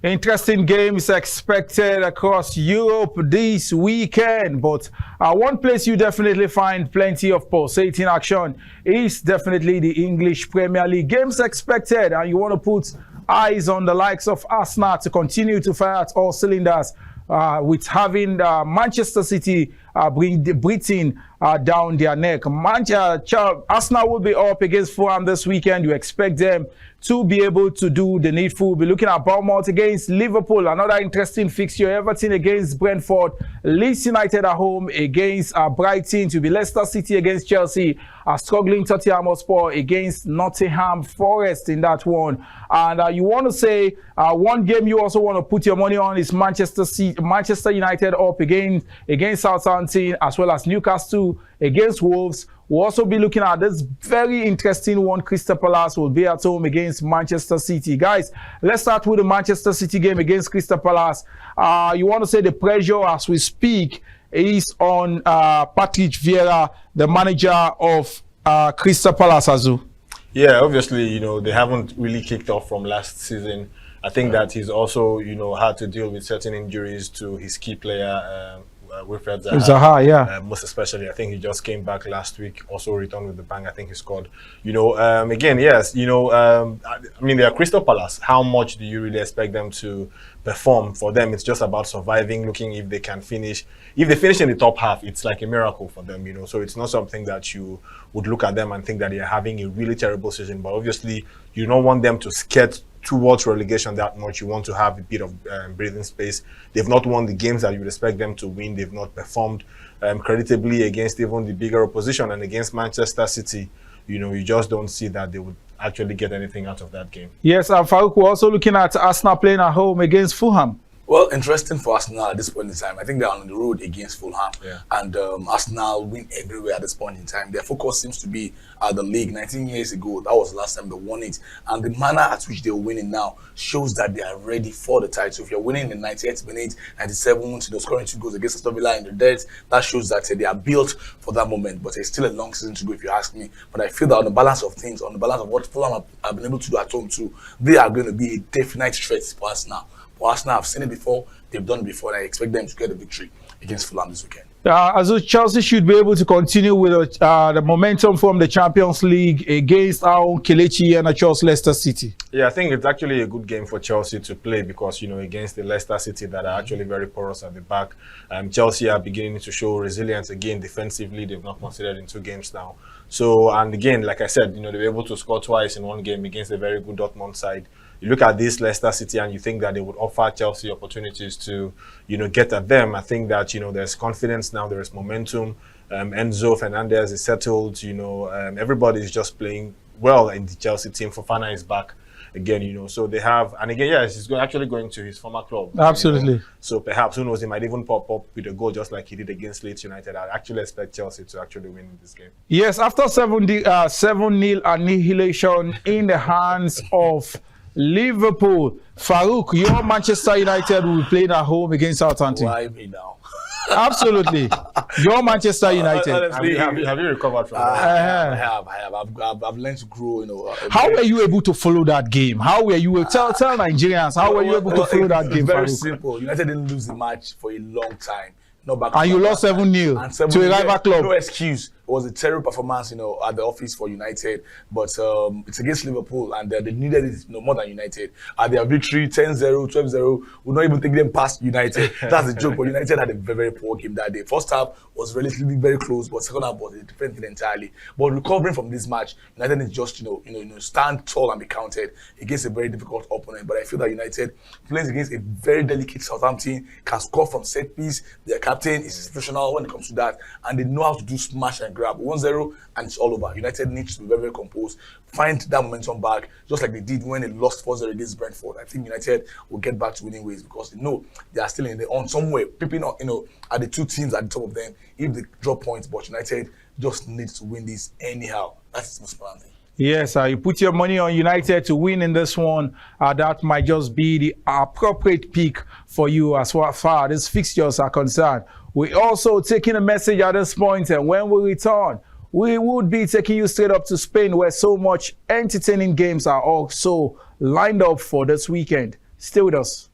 Interesting games expected across Europe this weekend, but one place you definitely find plenty of pulsating action is definitely the English Premier League. Games expected, and you want to put eyes on the likes of Arsenal to continue to fire at all cylinders, with having Manchester City breathing down their neck. Arsenal will be up against Fulham this weekend. You expect them to be able to do the needful. We'll be looking at Bournemouth against Liverpool, another interesting fixture. Everton against Brentford, Leeds United at home against Brighton, to be Leicester City against Chelsea, struggling Tottenham Hotspur against Nottingham Forest in that one. And you want to say one game you also want to put your money on is Manchester United up against Southampton, as well as Newcastle against Wolves. We'll also be looking at this very interesting one. Crystal Palace will be at home against Manchester City. Guys, let's start with the Manchester City game against Crystal Palace. You want to say the pressure as we speak is on Patrick Vieira, the manager of Crystal Palace, Azu? Yeah, obviously, they haven't really kicked off from last season. I think that he's also, had to deal with certain injuries to his key player, Wilfred Zaha. Yeah. Most especially, I think he just came back last week, also returned with the bang. I think he scored. Again, yes, they are Crystal Palace. How much do you really expect them to perform? For them, it's just about surviving, looking if they can finish. If they finish in the top half, it's like a miracle for them, So it's not something that you would look at them and think that they're having a really terrible season. But obviously, you don't want them to skate towards relegation that much. You want to have a bit of breathing space. They've not won the games that you would expect them to win. They've not performed creditably against even the bigger opposition, and against Manchester City, you just don't see that they would actually get anything out of that game. Yes, and Faruk, we're also looking at Arsenal playing at home against Fulham. Well, interesting for Arsenal at this point in time. I think they're on the road against Fulham, and Arsenal win everywhere at this point in time. Their focus seems to be at the league. 19 years ago, that was the last time they won it, and the manner at which they're winning now shows that they are ready for the title. If you're winning in the 98th minute, 97th, they're scoring 2 goals against Aston Villa in the death, that shows that they are built for that moment. But it's still a long season to go, if you ask me. But I feel that on the balance of things, on the balance of what Fulham have been able to do at home too, they are going to be a definite threat for Arsenal. Arsenal have seen it before, they've done it before, and I expect them to get a victory against Fulham this weekend. As Chelsea should be able to continue with the momentum from the Champions League against our own Kelechi and Leicester City. Yeah, I think it's actually a good game for Chelsea to play because, against the Leicester City that are actually very porous at the back. Chelsea are beginning to show resilience again defensively. They've not conceded in 2 games now. So, and again, like I said, they were able to score twice in 1 game against a very good Dortmund side. You look at this Leicester City and you think that they would offer Chelsea opportunities to, get at them. I think that, there's confidence now, there is momentum. Enzo Fernandez is settled, everybody is just playing well in the Chelsea team. Fofana is back again, so they have, and again, yes, he's actually going to his former club. Absolutely. So perhaps, who knows, he might even pop up with a goal just like he did against Leeds United. I actually expect Chelsea to actually win in this game. Yes, after 7-0 annihilation in the hands of Liverpool, Faruk, your Manchester United will be playing at home against Southampton. Why me now? Absolutely. Your Manchester United. Honestly, have you recovered from that? I have. I've learned to grow, How were you able to follow that game? How were you tell Nigerians, how were you able to follow that game? Very Faruk? simple. United didn't lose the match for a long time. No back. And you lost 7-0 to a rival club. No excuse. It was a terrible performance, at the office for United. But it's against Liverpool, and they needed it more than United. Their victory, 10-0, 12-0, will not even take them past United. That's the joke. But United had a very, very poor game that day. First half was relatively very close, but second half was a different thing entirely. But recovering from this match, United is just, stand tall and be counted against a very difficult opponent. But I feel that United plays against a very delicate Southampton, can score from set piece. Their captain is institutional when it comes to that, and they know how to do smash and grab. 1-0 and it's all over. United needs to be very, very composed, find that momentum back, just like they did when they lost 4-0 against Brentford. I think United will get back to winning ways because they know they are still on somewhere, peeping on, at the 2 teams at the top of them if they drop points. But United just needs to win this anyhow. That's the most important thing. Yes, you put your money on United to win in this one. That might just be the appropriate pick for you as far as these fixtures are concerned. We're also taking a message at this point, and when we return, we would be taking you straight up to Spain, where so much entertaining games are also lined up for this weekend. Stay with us.